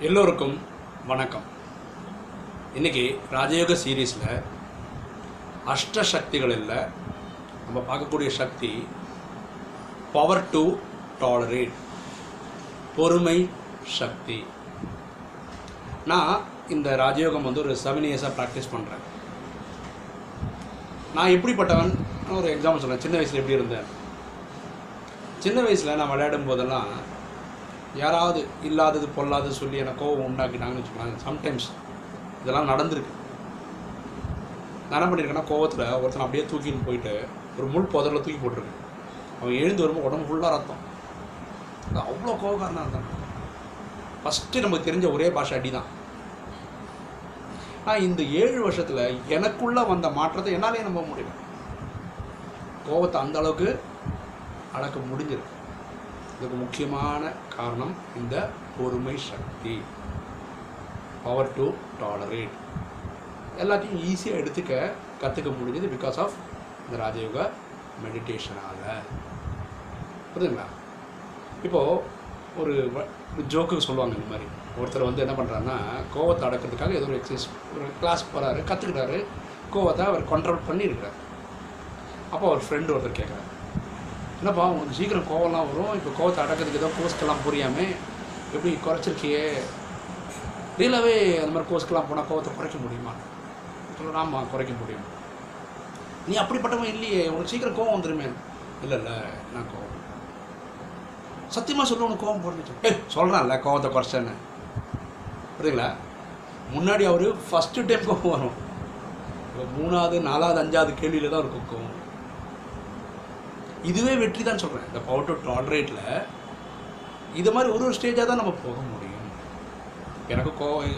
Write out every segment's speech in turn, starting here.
எல்லோருக்கும் வணக்கம். இன்றைக்கி ராஜயோக சீரீஸில் அஷ்ட சக்திகளில் நம்ம பார்க்கக்கூடிய சக்தி பவர் டு டாலரேட், பொறுமை சக்தி. நான் இந்த ராஜயோகம் ஒரு 7 இயர்ஸாக ப்ராக்டிஸ் பண்ணுறேன். நான் எப்படிப்பட்டவன் ஒரு எக்ஸாம்பிள் சொல்கிறேன். சின்ன வயசில் எப்படி இருந்தேன்? சின்ன வயசில் நான் விளையாடும் போதெல்லாம் யாராவது இல்லாதது பொல்லாதது சொல்லி எனக்கு கோவம் உண்டாக்கிட்டாங்கன்னு வச்சுக்கோங்க. சம்டைம்ஸ் இதெல்லாம் நடந்திருக்கு. நான் என்ன பண்ணியிருக்கேன்னா, கோவத்தில் ஒருத்தனை அப்படியே தூக்கின்னு போயிட்டு ஒரு முள் புதரில் தூக்கி போட்டிருக்கேன். அவன் எழுந்து வரும்போது உடம்பு ஃபுல்லாக ரத்தம். அது அவ்வளோ கோவக்காரனாக இருந்தான். ஃபஸ்ட்டு நமக்கு தெரிஞ்ச ஒரே பாஷை அடி தான். நான் இந்த 7 வருஷத்தில் எனக்குள்ளே வந்த மாற்றத்தை என்னாலே நம்ப முடியல. கோவத்தை அந்த அளவுக்கு அடக்க முடிஞ்சிருக்கு. இதுக்கு முக்கியமான காரணம் இந்த பொறுமை சக்தி, பவர் டு டாலரேட். எல்லாத்தையும் ஈஸியாக கற்றுக்க முடிஞ்சது பிகாஸ் ஆஃப் இந்த ராஜயோக மெடிடேஷனால். புரியுதுங்களா? இப்போது ஒரு ஜோக்குக்கு சொல்லுவாங்க, இந்த மாதிரி ஒருத்தர் என்ன பண்ணுறாருன்னா, கோவத்தை அடக்கிறதுக்காக ஏதோ ஒரு எக்ஸசைஸ், ஒரு கிளாஸ் போகிறாரு, கற்றுக்கிட்டாரு, கோவத்தை அவர் கண்ட்ரோல் பண்ணியிருக்கிறார். அப்போ அவர் ஃப்ரெண்டு ஒருத்தர் கேட்குறாரு, என்னப்பா உங்களுக்கு சீக்கிரம் கோவம்லாம் வரும், இப்போ கோவத்தை அடக்கிறதுக்கு ஏதோ கோர்ஸ்க்கெல்லாம் புரியாமல் எப்படி குறைச்சிருக்கியே, ரீலாகவே அந்த மாதிரி கோர்ஸ்க்கெல்லாம் போனால் கோவத்தை குறைக்க முடியுமா? சொல்லலாமா, குறைக்க முடியும். நீ அப்படிப்பட்டவன் இல்லையே, உனக்கு சீக்கிரம் கோவம் வந்துடுமே. இல்லை நான் கோவம் சத்தியமாக சொல்ல, உனக்கு கோவம் போட்டுச்சு. சொல்கிறான்ல கோவத்தை குறைச்சேன்னு. புரியுங்களா? முன்னாடி அவர் ஃபஸ்ட்டு டைம் கோவம் வரும், இப்போ 3வது 4வது 5வது கேள்வியில் தான் இருக்கும் கோவம். இதுவே வெற்றி தான் சொல்கிறேன். இந்த பவர் டு டாலரேட்டில் இது மாதிரி ஒரு ஸ்டேஜாக தான் நம்ம போக முடியும். எனக்கு கோவம்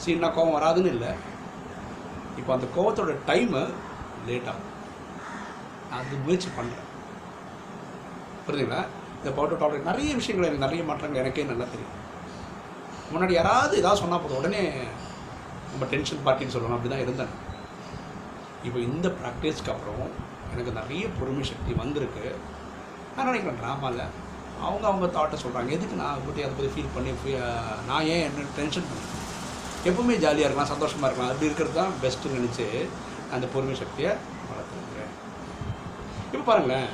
சீனா கோவம் வராதுன்னு இல்லை. இப்போ அந்த கோவத்தோட டைமு லேட்டாகும். நான் அது முயற்சி பண்ணுறேன். புரியுதுங்களா? இந்த பவர் டு டாலரேட் நிறைய விஷயங்கள், எனக்கு நிறைய மாற்றங்கள் எனக்கே நல்லா தெரியும். முன்னாடி யாராவது ஏதாவது சொன்னால் போதும் உடனே நம்ம டென்ஷன் பார்ட்டின்னு சொல்லணும், அப்படி தான் இருந்தேன். இப்போ இந்த ப்ராக்டிஸ்க்கு அப்புறம் எனக்கு நிறைய பொறுமை சக்தி வந்திருக்கு. நான் நினைக்கிறேன், ட்ராமாவில் அவங்க தாட்டை சொல்கிறாங்க, எதுக்கு நான் அதை பற்றி ஃபீல் பண்ணி நான் ஏன் என்ன டென்ஷன் பண்ணேன்? எப்போவுமே ஜாலியாக இருக்கலாம், சந்தோஷமாக இருக்கலாம், அப்படி இருக்கிறது தான் பெஸ்ட்டுன்னு நினச்சி அந்த பொறுமை சக்தியை வளர்த்துருக்குறேன். இப்போ பாருங்களேன்,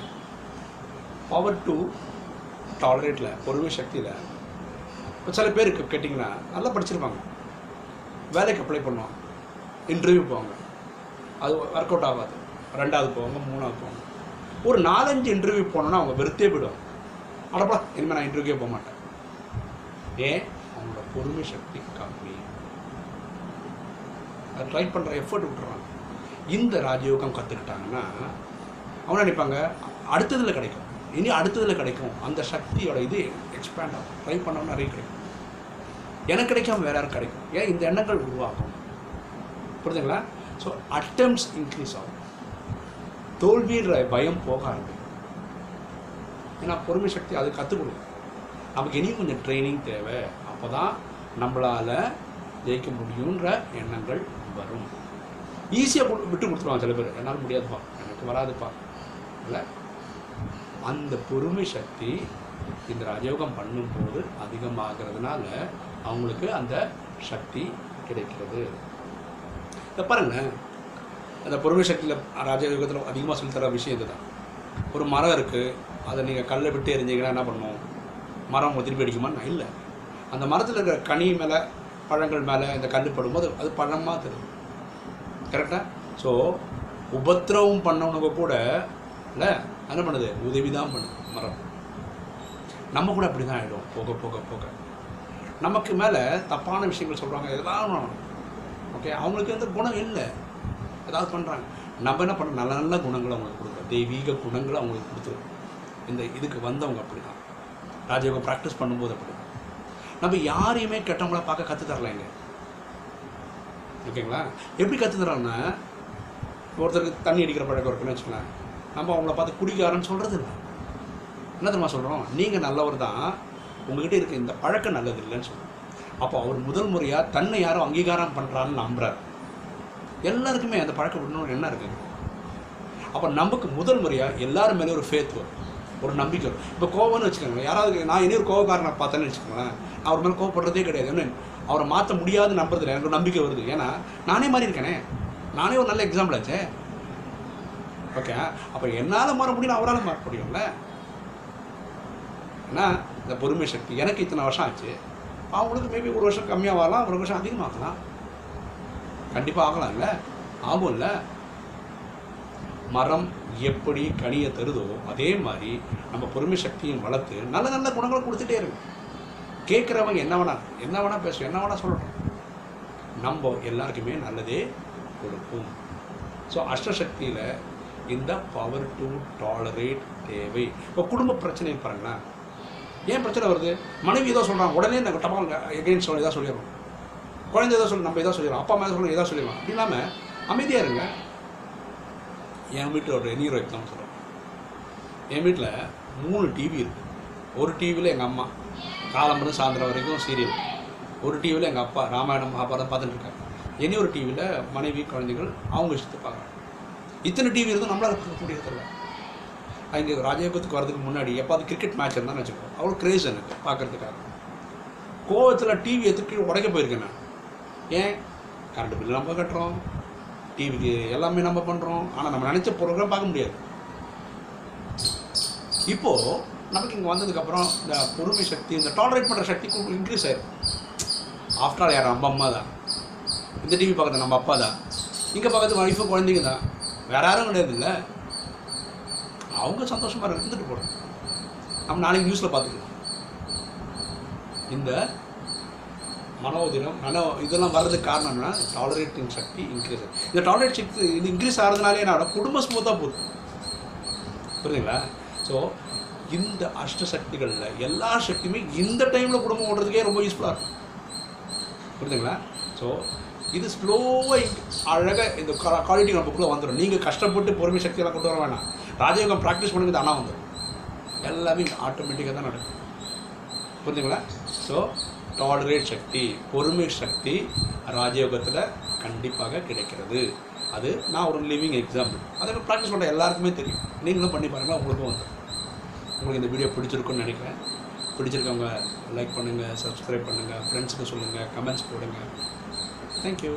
பவர் டு டாலரேட்டில், பொறுமை சக்தியில் இப்போ சில பேருக்கு கேட்டிங்கன்னா நல்லா படிச்சிருப்பாங்க, வேலைக்கு அப்ளை பண்ணுவாங்க, இன்டர்வியூ போவாங்க, அது ஒர்க் அவுட் ஆகாது, 2வது போவாங்க, 3வது போவாங்க. ஒரு 4-5 இன்டர்வியூ போனோன்னா அவங்க வெறுத்தே போயிடுவாங்க. அடப்பா, இனிமேல் நான் இன்டர்வியூக்கே போக மாட்டேன். ஏன்? அவங்களோட பொறுமை சக்தி கம்மி. அதை ட்ரை பண்ணுற எஃபர்ட் விட்டுறாங்க. இந்த ராஜயோகம் கற்றுக்கிட்டாங்கன்னா அவங்க நினைப்பாங்க அடுத்ததில் கிடைக்கும், இனி அடுத்ததில் கிடைக்கும். அந்த சக்தியோட இது எக்ஸ்பேண்ட் ஆகும். ட்ரை பண்ணோம்னா நிறைய கிடைக்கும். எனக்கு கிடைக்காம வேறு யாரும் கிடைக்கும். ஏன்? இந்த எண்ணங்கள் உருவாகும். புரியுதுங்களா? ஸோ அட்டெம்ப்ட்ஸ் இன்க்ரீஸ் ஆகும். தோல்வின்ற பயம் போக ஆரம்பிக்கும். ஏன்னா பொறுமை சக்தி அது கற்றுக் கொடுக்கும். நமக்கு இனியும் கொஞ்சம் ட்ரைனிங் தேவை. அப்போ தான் நம்மளால் ஜெயிக்க முடியுன்ற எண்ணங்கள் வரும். ஈஸியாக விட்டு கொடுத்துருவாங்க சில பேர், என்னால் முடியாதுப்பா, எனக்கு வராதுப்பா. இல்லை, அந்த பொறுமை சக்தி இந்த ராஜயோகம் பண்ணும்போது அதிகமாகிறதுனால அவங்களுக்கு அந்த சக்தி கிடைக்கிறது. இதை பாருங்கள், அந்த பொறுமை சக்தியில் ராஜயோகத்தில் அதிகமாக சொல்லித்தர விஷயம் இது தான். ஒரு மரம் இருக்குது, அதை நீங்கள் கல்லை விட்டு எரிஞ்சிங்கன்னா என்ன பண்ணும்? மரம் திருப்பி அடிக்குமான்னு இல்லை. அந்த மரத்தில் இருக்கிற கனி மேலே, பழங்கள் மேலே இந்த கல் படும்போது அது பழமாக தெரியும். கரெக்டாக? ஸோ உபத்திரவம் பண்ணவனுங்க கூட இல்லை என்ன பண்ணுது? உதவி தான் பண்ணுது மரம். நம்ம கூட அப்படி தான் ஆகிடும். போக போக போக நமக்கு மேலே தப்பான விஷயங்கள் சொல்கிறாங்க, எல்லாம் ஓகே, அவங்களுக்கு எந்த குணம் இல்லை, ஏதாவது பண்ணுறாங்க. நம்ம என்ன பண்ணுறோம்? நல்ல நல்ல குணங்களை அவங்களுக்கு கொடுக்குறோம், தெய்வீக குணங்களை அவங்களுக்கு கொடுத்துருவோம். இந்த இதுக்கு வந்தவங்க அப்படி தான் ராஜயோகம் ப்ராக்டிஸ் பண்ணும்போது அப்படி தான். நம்ம யாரையுமே கெட்டவங்களா பார்க்க கற்றுத்தரலைங்க. ஓகேங்களா? எப்படி கற்றுத்தரோன்னா, ஒருத்தருக்கு தண்ணி அடிக்கிற பழக்கம் இருக்குன்னு வச்சுக்கலாம், நம்ம அவங்கள பார்த்து குடிக்காரன்னு சொல்கிறது இல்லை. என்ன தெரியுமா சொல்கிறோம்? நீங்கள் நல்லவர் தான், உங்கள்கிட்ட இருக்க இந்த பழக்கம் நல்லது இல்லைன்னு சொல்கிறோம். அப்போ அவர் முதல் முறையாக தன்னை யாரும் அங்கீகாரம் பண்ணுறான்னு நம்புறாரு. எல்லாருக்குமே அந்த பழக்கம் விடணும்னு என்ன இருக்குது. அப்போ நமக்கு முதல் முறையாக எல்லாரும் மேலே ஒரு ஃபேத் வரும். ஒரு நம்பிக்கை வரும். இப்போ கோவம்னு வச்சுக்கோங்க, யாராவது நான் இனி ஒரு கோவக்காரனை பார்த்தேன்னு வச்சுக்கோங்களேன், நான் அவர் மேலே கோவப்படுறதே கிடையாது. என்ன அவரை மாற்ற முடியாதுன்னு நம்புறதில்லை, எனக்கு ஒரு நம்பிக்கை வருது. ஏன்னா நானே மாறி இருக்கேனே, நானே ஒரு நல்ல எக்ஸாம்பிள் ஆச்சே. ஓகே, அப்போ என்னால் மாற முடியும், அவரால் மாற முடியும்ல. ஏன்னா இந்த பொறுமை சக்தி எனக்கு இத்தனை வருஷம் ஆச்சு, அவங்களுக்கு மேபி ஒரு வருஷம் கம்மியாக வரலாம், ஒரு வருஷம் அதிகமாகலாம், கண்டிப்பாக ஆகலாம். இல்லை ஆகும்ல. மரம் எப்படி கனியை தருதோ அதே மாதிரி நம்ம பொறுமை சக்தியும் வளர்த்து நல்ல நல்ல குணங்களை கொடுத்துட்டே இருக்கும். கேட்குறவங்க என்ன வேணா பேசுவோம், என்ன வேணா சொல்லணும், நம்ம எல்லாருக்குமே நல்லதே கொடுக்கும். ஸோ அஷ்டசக்தியில் இந்த பவர் டு டாலரேட் தேவை. இப்போ குடும்ப பிரச்சனை பாருங்களேன், ஏன் பிரச்சனை வருது? மனைவி ஏதோ சொல்கிறாங்க, உடனே நாங்கள் டபால் எகெயின்ஸ்ட் எதாவது சொல்லிடுறோம், குழந்தை ஏதோ சொல்லி நம்ம எதாவது சொல்லிடுறோம், அப்பா அம்மா சொல்லி எதாவது சொல்லிடுறோம். அப்படி இல்லாமல் அமைதியாக இருங்க. என் வீட்டில் ஒரு நீர் எக்ஸாம்பிள் சொல்கிறேன். என் வீட்டில் 3 டிவி இருக்குது. ஒரு டிவியில் எங்கள் அம்மா காலம்பரம் சாயந்தரம் வரைக்கும் சீரியல், ஒரு டிவியில் எங்கள் அப்பா ராமாயணம் மகாபாரதம் பார்த்துட்டு இருக்காங்க, இனி ஒரு டிவியில் மனைவி குழந்தைகள் அவங்க இஷ்டத்தை பார்க்குறாங்க. இத்தனை டிவி இருந்தால் நம்மளால் இருக்க முடியறதில்ல. இங்கே ராஜயோகத்துக்கு வரதுக்கு முன்னாடி எப்பாவது கிரிக்கெட் மேட்ச் இருந்தான்னு வச்சுக்கோ, அவ்வளோ க்ரேஸ் எனக்கு பார்க்குறதுக்காக. கோவத்தில் டிவி எடுத்துட்டு உடைக்க போயிருக்கேன் நான். ஏன்? கரண்ட் பில்லு நம்ம கட்டுறோம், டிவிக்கு எல்லாமே நம்ம பண்ணுறோம், ஆனால் நம்ம நினச்ச ப்ரோக்ராம் பார்க்க முடியாது. இப்போது நமக்கு இங்கே வந்ததுக்கப்புறம் இந்த பொறுமை சக்தி, இந்த டாலரேட் பண்ணுற சக்தி இன்க்ரீஸ் ஆயிடும். ஆஃப்டர் ஆல் யார்? நம்ம அம்மா தான். இந்த டிவி பார்க்குறது நம்ம அப்பா தான், இங்கே பார்க்குறது ஒய்ஃபும் குழந்தைங்க தான், வேறு யாரும் கிடையாது. இல்லை, அவங்க சந்தோஷமாக இருந்துட்டு போகிறோம், நம்ம நாளைக்கு நியூஸில் பார்த்துக்கலாம். இந்த மனோதினம் இதெல்லாம் வர்றதுக்கு காரணம்னா டாலரேட்டிங் சக்தி இன்க்ரீஸ் ஆகுது. இந்த டாலரேட் சக்தி இது இன்க்ரீஸ் ஆகிறதுனாலே என்னோட குடும்பம் ஸ்மூத்தாக போகுது. புரியுதுங்களா? ஸோ இந்த அஷ்டசக்திகளில் எல்லா சக்தியுமே இந்த டைமில் குடும்பம் ஓடுறதுக்கே ரொம்ப யூஸ்ஃபுல்லாக இருக்கும். புரியுதுங்களா? ஸோ இது ஸ்லோவாக அழகாக இந்த குவாலிட்டி நமக்குள்ளே வந்துடும். நீங்கள் கஷ்டப்பட்டு பொறுமை சக்தியெல்லாம் கொண்டு வர வேணாம், ராஜயோகம் ப்ராக்டிஸ் பண்ணுங்க, தானாக வந்துடும். எல்லாமே ஆட்டோமேட்டிக்காக தான் நடக்கும். புரியுதுங்களா? ஸோ டாலரேட் சக்தி, பொறுமை சக்தி ராஜயோகத்தில் கண்டிப்பாக கிடைக்கிறது. அது நான் ஒரு லிவிங் எக்ஸாம்பிள். அதை ப்ராக்டிஸ் பண்ணுற எல்லாருக்குமே தெரியும். நீங்களும் பண்ணி பாருங்கள், உங்களுக்கும் வந்துடும். உங்களுக்கு இந்த வீடியோ பிடிச்சிருக்குன்னு நினைக்கிறேன். பிடிச்சிருக்கவங்க லைக் பண்ணுங்கள், சப்ஸ்கிரைப் பண்ணுங்கள், ஃப்ரெண்ட்ஸுக்கு சொல்லுங்கள், கமெண்ட்ஸ் போடுங்க. தேங்க்யூ.